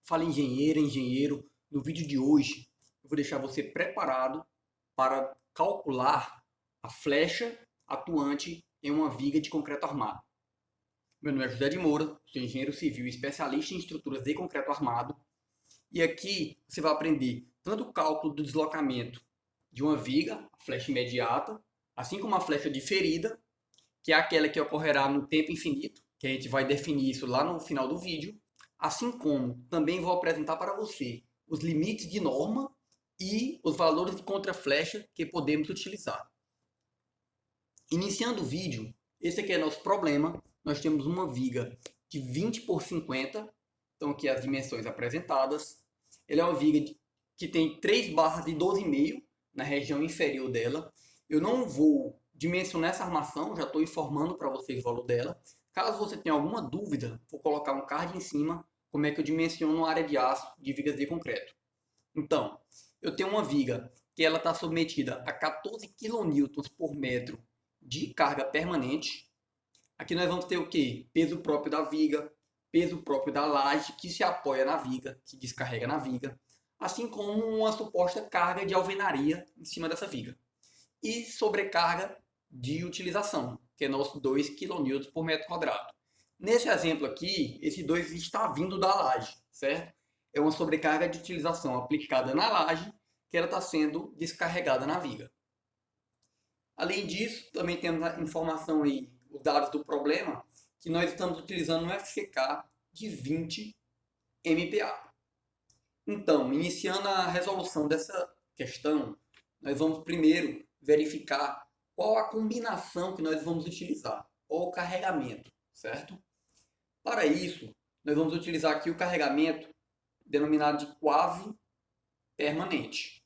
Fala engenheira, engenheiro. No vídeo de hoje eu vou deixar você preparado para calcular a flecha atuante em uma viga de concreto armado. Meu nome é José de Moura, sou engenheiro civil e especialista em estruturas de concreto armado. E aqui você vai aprender tanto o cálculo do deslocamento de uma viga, a flecha imediata, assim como a flecha diferida, que é aquela que ocorrerá no tempo infinito, que a gente vai definir isso lá no final do vídeo. Assim como também vou apresentar para você os limites de norma e os valores de contraflecha que podemos utilizar. Iniciando o vídeo, esse aqui é nosso problema. Nós temos uma viga de 20 por 50, então aqui as dimensões apresentadas. Ele é uma viga que tem 3 barras de 12,5 na região inferior dela. Eu não vou dimensionar essa armação, já estou informando para vocês o valor dela. Caso você tenha alguma dúvida, vou colocar um card em cima como é que eu dimensiono a área de aço de vigas de concreto. Então, eu tenho uma viga que ela está submetida a 14 kN por metro de carga permanente. Aqui nós vamos ter o quê? Peso próprio da viga, peso próprio da laje que se apoia na viga, que descarrega na viga, assim como uma suposta carga de alvenaria em cima dessa viga. E sobrecarga de utilização, que é nosso 2 kN por metro quadrado. Nesse exemplo aqui, esse 2 está vindo da laje, certo? É uma sobrecarga de utilização aplicada na laje, que ela está sendo descarregada na viga. Além disso, também temos a informação aí, os dados do problema, que nós estamos utilizando um FCK de 20 MPa. Então, iniciando a resolução dessa questão, nós vamos primeiro verificar qual a combinação que nós vamos utilizar, ou o carregamento, certo? Para isso, nós vamos utilizar aqui o carregamento denominado de quase permanente.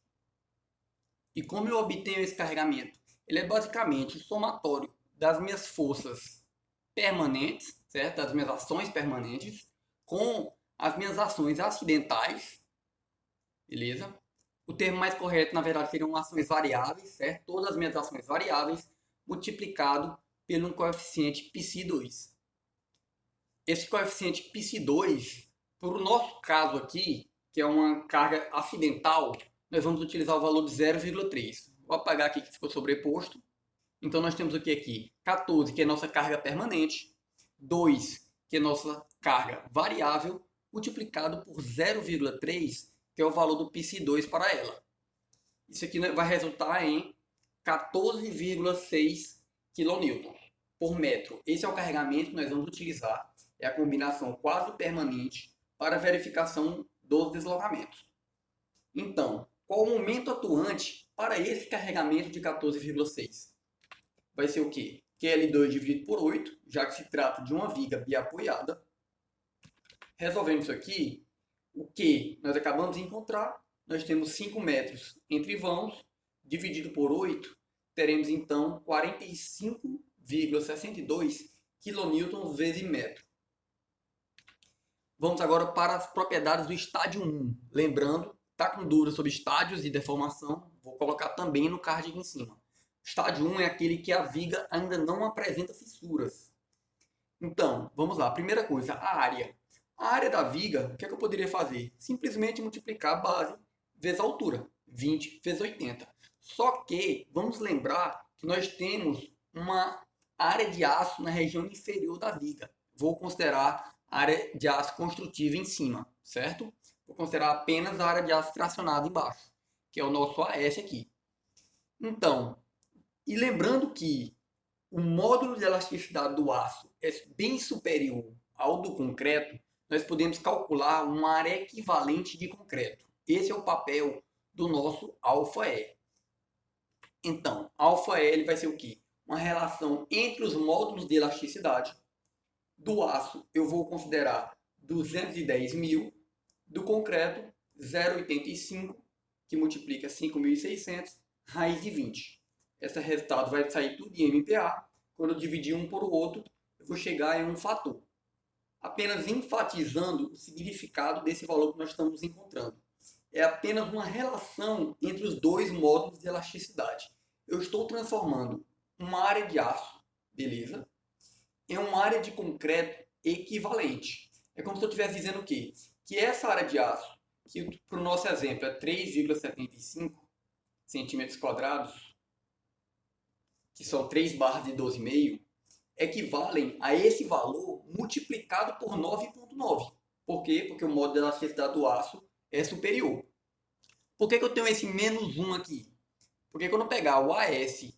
E como eu obtenho esse carregamento? Ele é basicamente o somatório das minhas forças permanentes, certo? Das minhas ações permanentes, com as minhas ações acidentais, beleza? O termo mais correto, na verdade, seriam ações variáveis, certo? Todas as minhas ações variáveis multiplicado pelo coeficiente π2. Esse coeficiente π2, por o nosso caso aqui, que é uma carga acidental, nós vamos utilizar o valor de 0,3. Vou apagar aqui que ficou sobreposto. Então nós temos o que aqui? 14, que é nossa carga permanente, 2, que é nossa carga variável, multiplicado por 0,3, que é o valor do π2 para ela. Isso aqui vai resultar em 14,6 kN por metro. Esse é o carregamento que nós vamos utilizar. É a combinação quase permanente para a verificação dos deslocamentos. Então, qual o momento atuante para esse carregamento de 14,6? Vai ser o quê? QL2 dividido por 8, já que se trata de uma viga biapoiada. Resolvendo isso aqui, o que nós acabamos de encontrar, nós temos 5 metros entre vãos, dividido por 8, teremos então 45,62 kN vezes metro. Vamos agora para as propriedades do estádio 1. Lembrando, está com dúvida sobre estádios e deformação, vou colocar também no card aqui em cima. Estádio 1 é aquele que a viga ainda não apresenta fissuras. Então, vamos lá. Primeira coisa, a área. A área da viga, o que é que eu poderia fazer? Simplesmente multiplicar a base vezes a altura, 20 vezes 80. Só que, vamos lembrar que nós temos uma área de aço na região inferior da viga. Vou considerar a área de aço construtiva em cima, certo? Vou considerar apenas a área de aço tracionada embaixo, que é o nosso AS aqui. Então, e lembrando que o módulo de elasticidade do aço é bem superior ao do concreto, nós podemos calcular uma área equivalente de concreto. Esse é o papel do nosso ΑE. Então, ΑE vai ser o quê? Uma relação entre os módulos de elasticidade. Do aço eu vou considerar 210.000, do concreto 0,85, que multiplica 5.600, raiz de 20. Esse resultado vai sair tudo em MPa. Quando eu dividir um por outro, eu vou chegar em um fator. Apenas enfatizando o significado desse valor que nós estamos encontrando. É apenas uma relação entre os dois módulos de elasticidade. Eu estou transformando uma área de aço, beleza, em uma área de concreto equivalente. É como se eu estivesse dizendo o quê? que essa área de aço, que para o nosso exemplo é 3,75 centímetros quadrados, que são 3 barras de 12,5, equivalem a esse valor multiplicado por 9,9. Por quê? Porque o modo de elasticidade do aço é superior. Por que eu tenho esse menos 1 aqui? Porque quando eu pegar o AS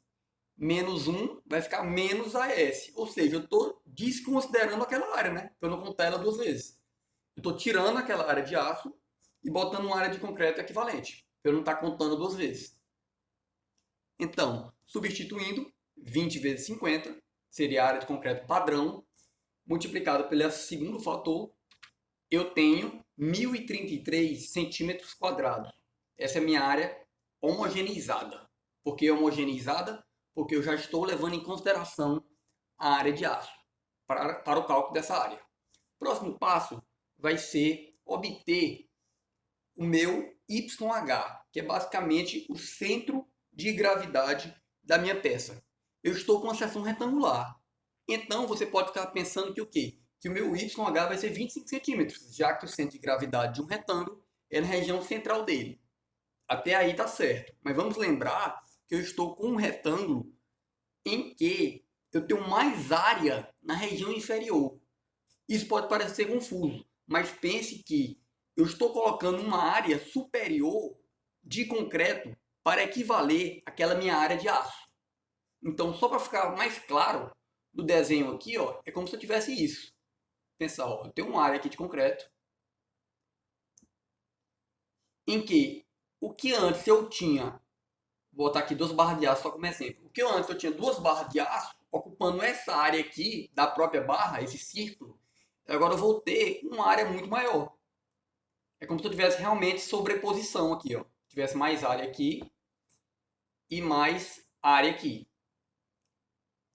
menos 1, vai ficar menos AS. Ou seja, eu estou desconsiderando aquela área, né? Para eu não contar ela duas vezes. Eu estou tirando aquela área de aço e botando uma área de concreto equivalente. Para eu não estar contando duas vezes. Então, substituindo, 20 vezes 50 seria a área de concreto padrão, multiplicado pelo segundo fator, eu tenho 1.033 centímetros quadrados. Essa é a minha área homogeneizada. Por que homogeneizada? Porque eu já estou levando em consideração a área de aço para o cálculo dessa área. Próximo passo vai ser obter o meu YH, que é basicamente o centro de gravidade da minha peça. Eu estou com uma seção retangular. Então você pode ficar pensando que o quê? Que o meu YH vai ser 25 centímetros, já que o centro de gravidade de um retângulo é na região central dele. Até aí está certo. Mas vamos lembrar que eu estou com um retângulo em que eu tenho mais área na região inferior. Isso pode parecer confuso, mas pense que eu estou colocando uma área superior de concreto para equivaler àquela minha área de aço. Então, só para ficar mais claro do desenho aqui, ó, é como se eu tivesse isso. Pensar, ó, eu tenho uma área aqui de concreto em que o que antes eu tinha, vou botar aqui 2 barras de aço só como exemplo. O que antes eu tinha 2 barras de aço ocupando essa área aqui da própria barra, esse círculo, agora eu vou ter uma área muito maior. É como se eu tivesse realmente sobreposição aqui, ó. Tivesse mais área aqui e mais área aqui.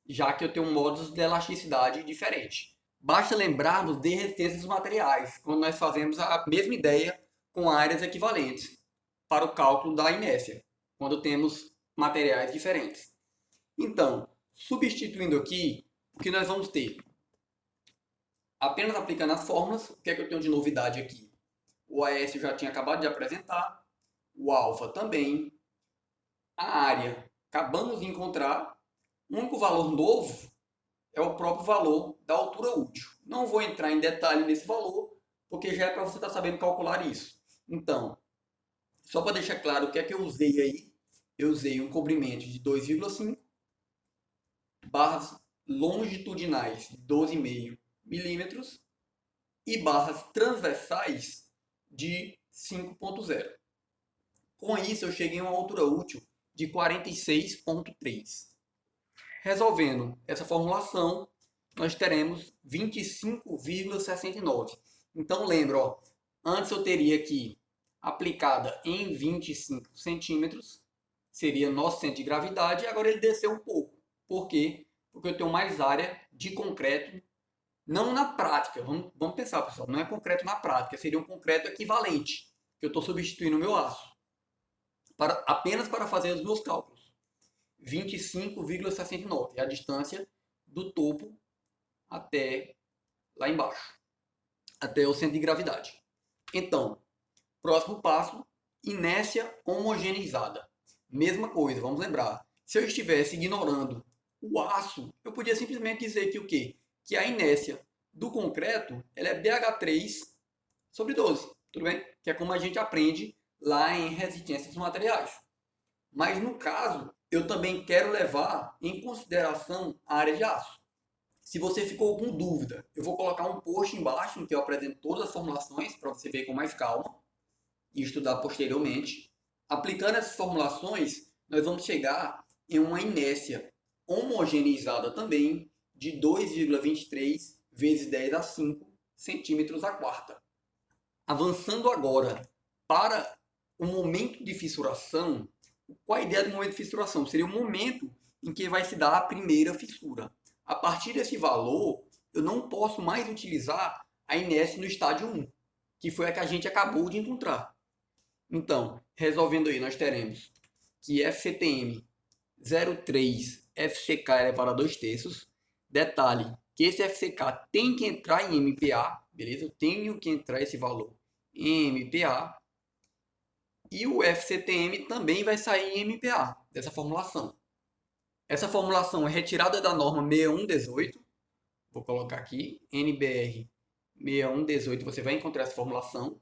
Já que eu tenho modos de elasticidade diferente. Basta lembrarmos de resistência dos materiais, quando nós fazemos a mesma ideia com áreas equivalentes para o cálculo da inércia, quando temos materiais diferentes. Então, substituindo aqui, o que nós vamos ter? Apenas aplicando as fórmulas, o que é que eu tenho de novidade aqui? O AS eu já tinha acabado de apresentar, o alfa também, a área acabamos de encontrar, o único valor novo é o próprio valor da altura útil. Não vou entrar em detalhe nesse valor, porque já é para você estar sabendo calcular isso. Então, só para deixar claro o que é que eu usei aí, eu usei um comprimento de 2,5, barras longitudinais de 12,5 milímetros e barras transversais de 5,0. Com isso, eu cheguei a uma altura útil de 46,3. Resolvendo essa formulação, nós teremos 25,69. Então, lembra, ó, antes eu teria aqui aplicada em 25 centímetros, seria nosso centro de gravidade, e agora ele desceu um pouco. Por quê? Porque eu tenho mais área de concreto, não na prática. Vamos pensar, pessoal, não é concreto na prática, seria um concreto equivalente, que eu estou substituindo o meu aço, apenas para fazer os meus cálculos. 25,69 é a distância do topo até lá embaixo, até o centro de gravidade. Então, próximo passo, inércia homogeneizada. Mesma coisa, vamos lembrar. Se eu estivesse ignorando o aço, eu podia simplesmente dizer que o quê? Que a inércia do concreto ela é BH3 sobre 12, tudo bem? Que é como a gente aprende lá em resistência dos materiais. Mas no caso, eu também quero levar em consideração a área de aço. Se você ficou com dúvida, eu vou colocar um post embaixo em que eu apresento todas as formulações para você ver com mais calma e estudar posteriormente. Aplicando essas formulações, nós vamos chegar em uma inércia homogeneizada também de 2,23 vezes 10 a 5 centímetros a quarta. Avançando agora para o momento de fissuração, qual a ideia do momento de fissuração? Seria o momento em que vai se dar a primeira fissura. A partir desse valor, eu não posso mais utilizar a inércia no estágio 1, que foi a que a gente acabou de encontrar. Então, resolvendo aí, nós teremos que FCTM 0,3 FCK elevado a 2/3. Detalhe, que esse FCK tem que entrar em MPa, beleza? Eu tenho que entrar esse valor MPa. E o FCTM também vai sair em MPa, dessa formulação. Essa formulação é retirada da norma 6118. Vou colocar aqui, NBR 6118, você vai encontrar essa formulação.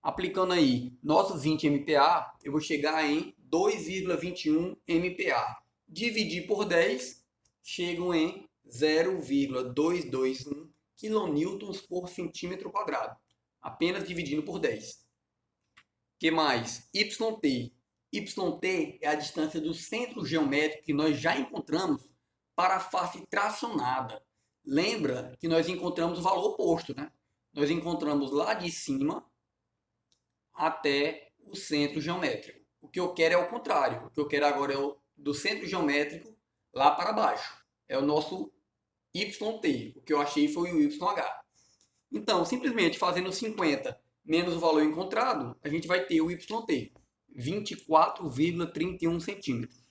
Aplicando aí nossos 20 MPa, eu vou chegar em 2,21 MPa. Dividir por 10, chego em 0,221 kN por centímetro quadrado. Apenas dividindo por 10. Que mais? YT. YT é a distância do centro geométrico que nós já encontramos para a face tracionada. Lembra que nós encontramos o valor oposto, né? Nós encontramos lá de cima até o centro geométrico. O que eu quero é o contrário. O que eu quero agora é do centro geométrico lá para baixo. É o nosso YT. O que eu achei foi o YH. Então, simplesmente fazendo 50 menos o valor encontrado, a gente vai ter o YT, 24,31 centímetros.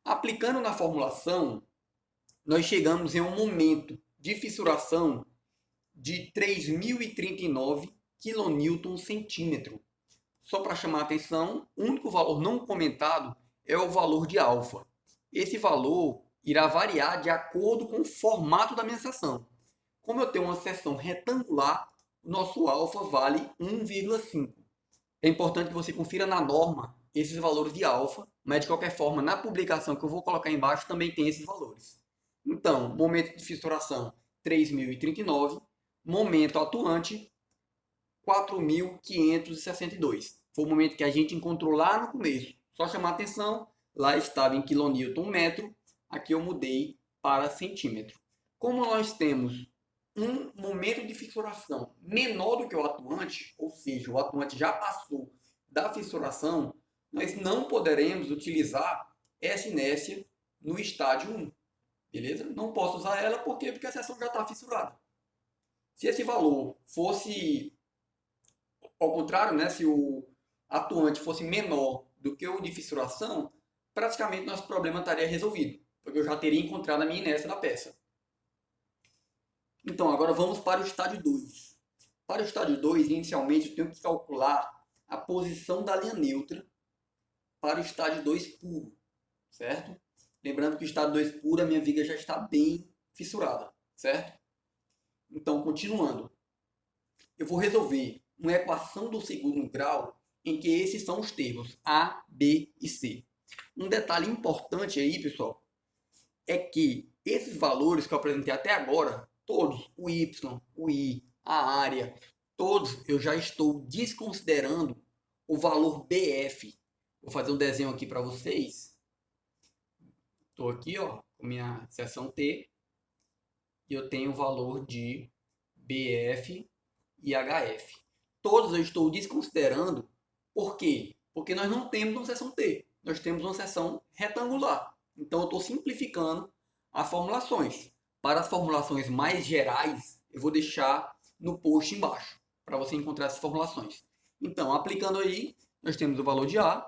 Aplicando na formulação, nós chegamos em um momento de fissuração de 3.039 kN/centímetro. Só para chamar a atenção, o único valor não comentado é o valor de alfa. Esse valor irá variar de acordo com o formato da minha seção. Como eu tenho uma seção retangular, o nosso alfa vale 1,5. É importante que você confira na norma esses valores de alfa, mas de qualquer forma, na publicação que eu vou colocar embaixo também tem esses valores. Então, momento de fissuração 3.039, momento atuante 4.562. Foi o momento que a gente encontrou lá no começo. Só chamar a atenção, lá estava em kN/metro, aqui eu mudei para centímetro. Como nós temos um momento de fissuração menor do que o atuante, ou seja, o atuante já passou da fissuração, nós não poderemos utilizar essa inércia no estágio 1. Beleza? Não posso usar ela por quê? Porque a seção já está fissurada. Se esse valor fosse ao contrário, né, se o atuante fosse menor do que o de fissuração, praticamente nosso problema estaria resolvido, porque eu já teria encontrado a minha inércia da peça. Então, agora vamos para o estágio 2. Para o estágio 2, inicialmente, eu tenho que calcular a posição da linha neutra para o estágio 2 puro, certo? Lembrando que o estágio 2 puro, a minha viga já está bem fissurada, certo? Então, continuando, eu vou resolver uma equação do segundo grau em que esses são os termos A, B e C. Um detalhe importante aí, pessoal, é que esses valores que eu apresentei até agora, todos, o Y, o I, a área, todos eu já estou desconsiderando o valor BF. Vou fazer um desenho aqui para vocês. Estou aqui, ó, com minha seção T, e eu tenho o valor de BF e HF. Todos eu estou desconsiderando. Por quê? Porque nós não temos uma seção T. Nós temos uma seção retangular. Então, eu estou simplificando as formulações. Para as formulações mais gerais, eu vou deixar no post embaixo, para você encontrar essas formulações. Então, aplicando aí, nós temos o valor de A,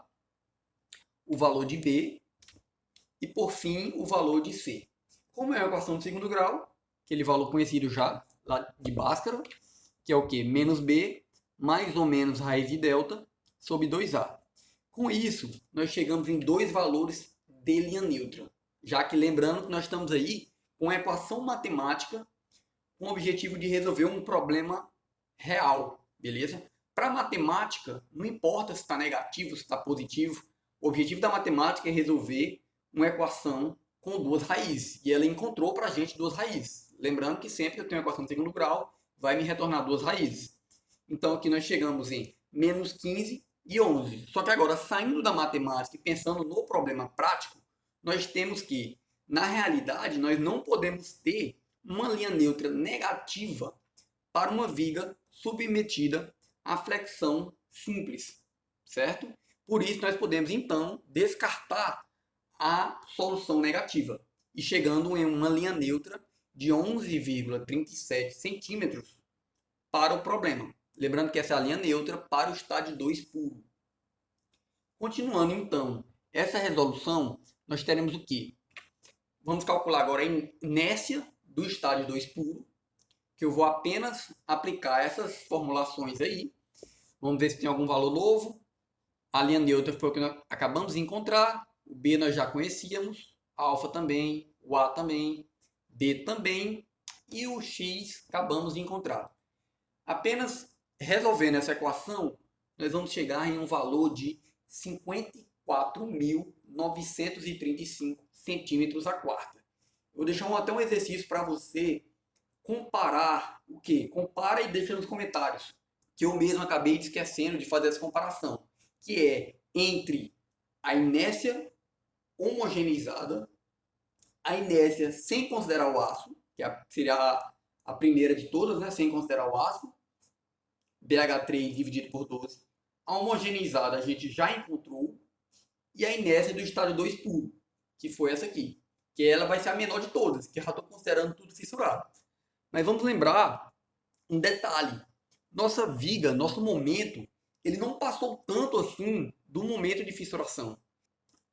o valor de B e, por fim, o valor de C. Como é a equação de segundo grau, aquele valor conhecido já lá de Bhaskara, que é o quê? Menos B mais ou menos raiz de delta sobre 2A. Com isso, nós chegamos em dois valores de linha neutra, já que lembrando que nós estamos aí com a equação matemática com o objetivo de resolver um problema real, beleza? Para matemática, não importa se está negativo, se está positivo, o objetivo da matemática é resolver uma equação com duas raízes, e ela encontrou para a gente duas raízes. Lembrando que sempre que eu tenho a equação de segundo grau, vai me retornar duas raízes. Então aqui nós chegamos em menos 15 e 11. Só que agora, saindo da matemática e pensando no problema prático, nós temos que, na realidade, nós não podemos ter uma linha neutra negativa para uma viga submetida à flexão simples, certo? Por isso, nós podemos, então, descartar a solução negativa e chegando em uma linha neutra de 11,37 centímetros para o problema. Lembrando que essa é a linha neutra para o estágio 2 puro. Continuando, então, essa resolução, nós teremos o quê? Vamos calcular agora a inércia do estágio 2 puro que eu vou apenas aplicar essas formulações aí. Vamos ver se tem algum valor novo. A linha neutra foi o que nós acabamos de encontrar. O B nós já conhecíamos. A alfa também. O A também. B também. E o X acabamos de encontrar. Apenas resolvendo essa equação, nós vamos chegar em um valor de 54.935 centímetros a quarta. Vou deixar até um exercício para você comparar o quê? Compara e deixa nos comentários, que eu mesmo acabei esquecendo de fazer essa comparação, que é entre a inércia homogeneizada, a inércia sem considerar o ácido, que seria a primeira de todas, né? Sem considerar o ácido, BH3 dividido por 12. A homogeneizada a gente já encontrou, e a inércia do estágio 2 puro, que foi essa aqui, que ela vai ser a menor de todas, que eu já estou considerando tudo fissurado. Mas vamos lembrar um detalhe. Nossa viga, nosso momento, ele não passou tanto assim do momento de fissuração.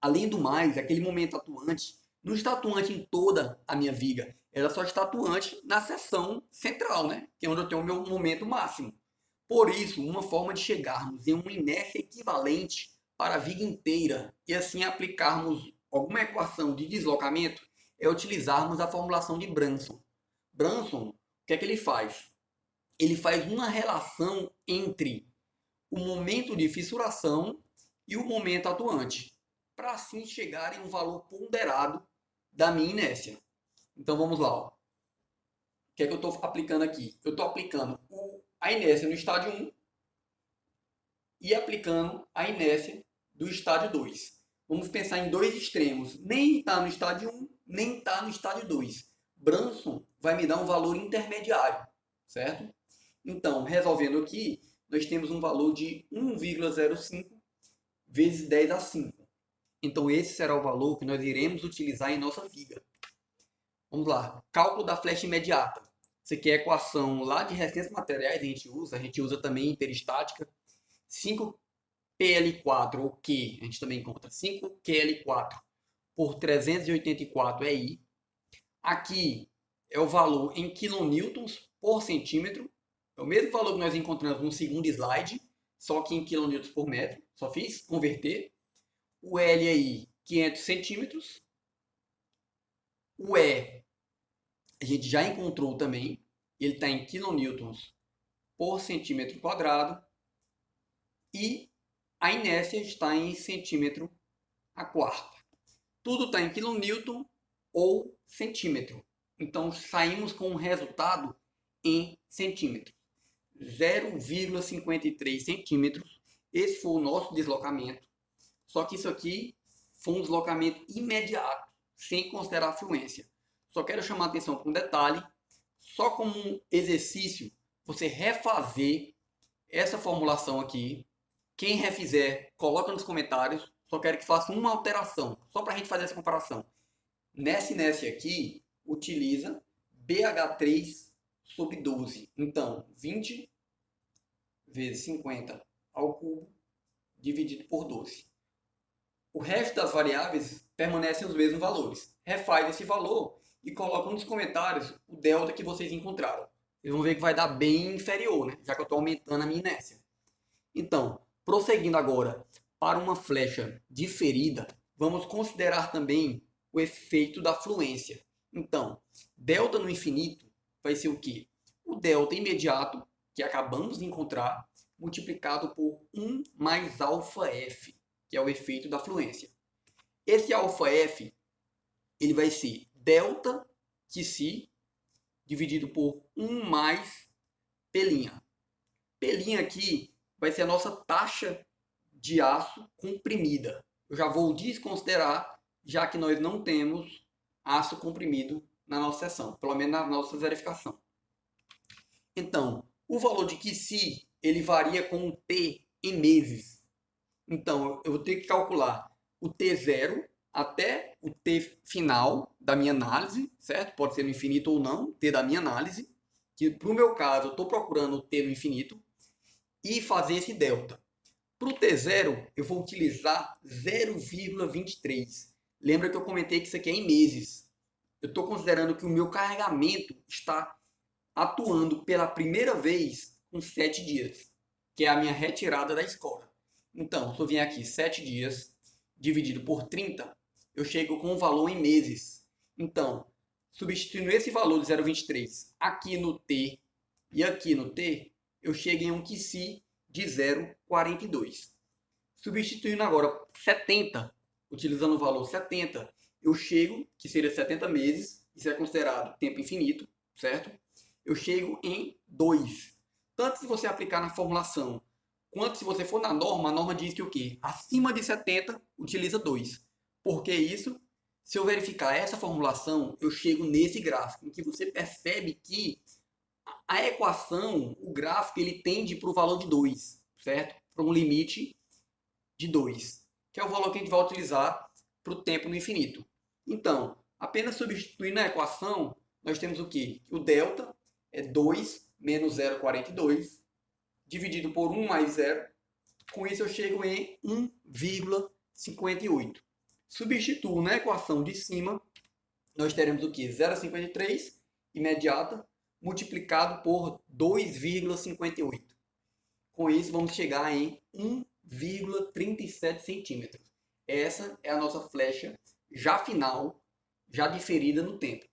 Além do mais, aquele momento atuante não está atuante em toda a minha viga. Ela só está atuante na seção central, né? Que é onde eu tenho o meu momento máximo. Por isso, uma forma de chegarmos em uma inércia equivalente para a viga inteira e assim aplicarmos alguma equação de deslocamento é utilizarmos a formulação de Branson. Branson, o que é que ele faz? Ele faz uma relação entre o momento de fissuração e o momento atuante, para assim chegar em um valor ponderado da minha inércia. Então vamos lá. Ó. O que é que eu estou aplicando aqui? Eu estou aplicando a inércia no estágio 1 e aplicando a inércia do estágio 2. Vamos pensar em dois extremos. Nem está no estágio 1, nem está no estágio 2. Branson vai me dar um valor intermediário, certo? Então, resolvendo aqui, nós temos um valor de 1,05 vezes 10 a 5. Então, esse será o valor que nós iremos utilizar em nossa viga. Vamos lá. Cálculo da flecha imediata. Isso aqui é a equação lá de resistência materiais, a gente usa também em peristática. 5PL4, ou Q, a gente também encontra 5QL4 por 384 é I. Aqui é o valor em quilonewtons por centímetro. É o mesmo valor que nós encontramos no segundo slide, só que em quilonewtons por metro. Só fiz converter. O L aí, 500 centímetros. O E, a gente já encontrou também. Ele está em quilonewtons por centímetro quadrado. E a inércia está em centímetro a quarta. Tudo está em quilonewton ou centímetro. Então, saímos com um resultado em centímetros. 0,53 centímetros. Esse foi o nosso deslocamento. Só que isso aqui foi um deslocamento imediato, sem considerar a fluência. Só quero chamar a atenção para um detalhe. Só como um exercício, você refazer essa formulação aqui. Quem refizer, coloca nos comentários. Só quero que faça uma alteração, só para a gente fazer essa comparação. Nessa inércia aqui, utiliza BH3 sobre 12. Então, 20 vezes 50 ao cubo, dividido por 12. O resto das variáveis permanecem os mesmos valores. Refaz esse valor e coloca nos comentários o delta que vocês encontraram. Vocês vão ver que vai dar bem inferior, né? Já que eu estou aumentando a minha inércia. Então, prosseguindo agora para uma flecha diferida, vamos considerar também o efeito da fluência. Então, delta no infinito vai ser o quê? O delta imediato, que acabamos de encontrar, multiplicado por 1 mais αf, que é o efeito da fluência. Esse αf, ele vai ser delta QC dividido por 1 mais P'. P' aqui vai ser a nossa taxa de aço comprimida. Eu já vou desconsiderar, já que nós não temos aço comprimido na nossa seção, pelo menos na nossa verificação. Então, o valor de QC, ele varia com o T em meses. Então, eu vou ter que calcular o T0 até o T final da minha análise, certo? Pode ser no infinito ou não, T da minha análise. Que, para o meu caso, eu estou procurando o T no infinito. E fazer esse delta. Para o T0, eu vou utilizar 0,23. Lembra que eu comentei que isso aqui é em meses. Eu estou considerando que o meu carregamento está atuando pela primeira vez com 7 dias, que é a minha retirada da escola. Então, se eu vier aqui 7 dias, dividido por 30, eu chego com um valor em meses. Então, substituindo esse valor de 0,23 aqui no T e aqui no T, eu chego em um QC de 0,42. Substituindo agora 70, utilizando o valor 70, eu chego, que seria 70 meses, isso é considerado tempo infinito, certo? Eu chego em 2. Tanto se você aplicar na formulação, quanto se você for na norma, a norma diz que o quê? Acima de 70, utiliza 2. Por que isso? Se eu verificar essa formulação, eu chego nesse gráfico, em que você percebe que a equação, o gráfico, ele tende para o valor de 2, certo? Para um limite de 2, que é o valor que a gente vai utilizar para o tempo no infinito. Então, apenas substituindo a equação, nós temos o quê? O delta é 2 menos 0,42, dividido por 1 mais 0. Com isso eu chego em 1,58. Substituo na equação de cima, nós teremos o quê? 0,53 imediata, multiplicado por 2,58. Com isso vamos chegar em 1,37 centímetros. Essa é a nossa flecha já final, já diferida no tempo.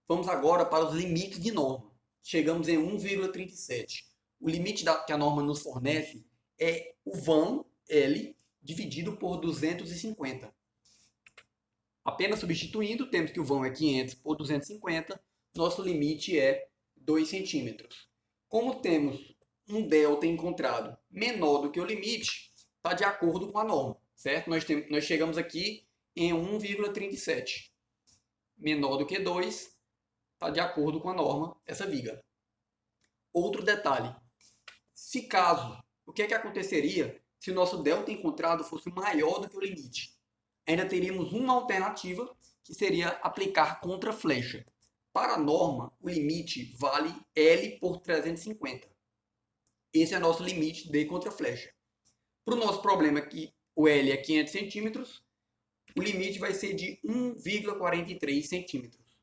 Vamos agora para os limites de norma. Chegamos em 1,37. O limite que a norma nos fornece é o vão L dividido por 250. Apenas substituindo, temos que o vão é 500 por 250, nosso limite é 2 centímetros. Como temos um delta encontrado menor do que o limite, está de acordo com a norma, certo? Nós chegamos aqui em 1,37. Menor do que 2, está de acordo com a norma essa viga. Outro detalhe, se caso, o que é que aconteceria se o nosso delta encontrado fosse maior do que o limite? Ainda teríamos uma alternativa, que seria aplicar contraflecha. Para a norma, o limite vale L por 350. Esse é nosso limite de contraflecha. Para o nosso problema aqui, o L é 500 centímetros, o limite vai ser de 1,43 centímetros.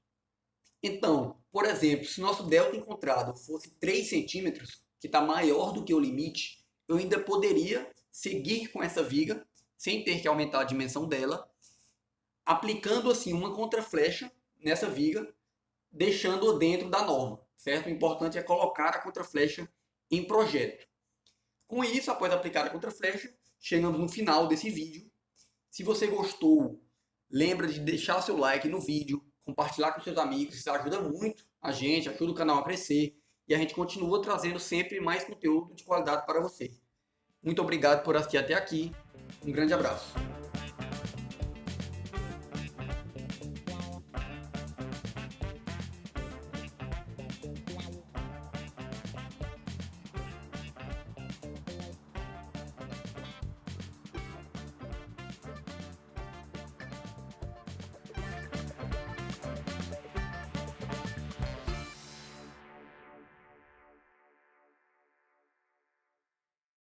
Então, por exemplo, se nosso delta encontrado fosse 3 centímetros, que está maior do que o limite, eu ainda poderia seguir com essa viga, sem ter que aumentar a dimensão dela, aplicando assim uma contraflecha nessa viga, deixando-a dentro da norma, certo? O importante é colocar a contraflecha em projeto. Com isso, após aplicar a contraflecha, chegamos no final desse vídeo. Se você gostou, lembra de deixar seu like no vídeo, compartilhar com seus amigos, isso ajuda muito a gente, ajuda o canal a crescer e a gente continua trazendo sempre mais conteúdo de qualidade para você. Muito obrigado por assistir até aqui. Um grande abraço.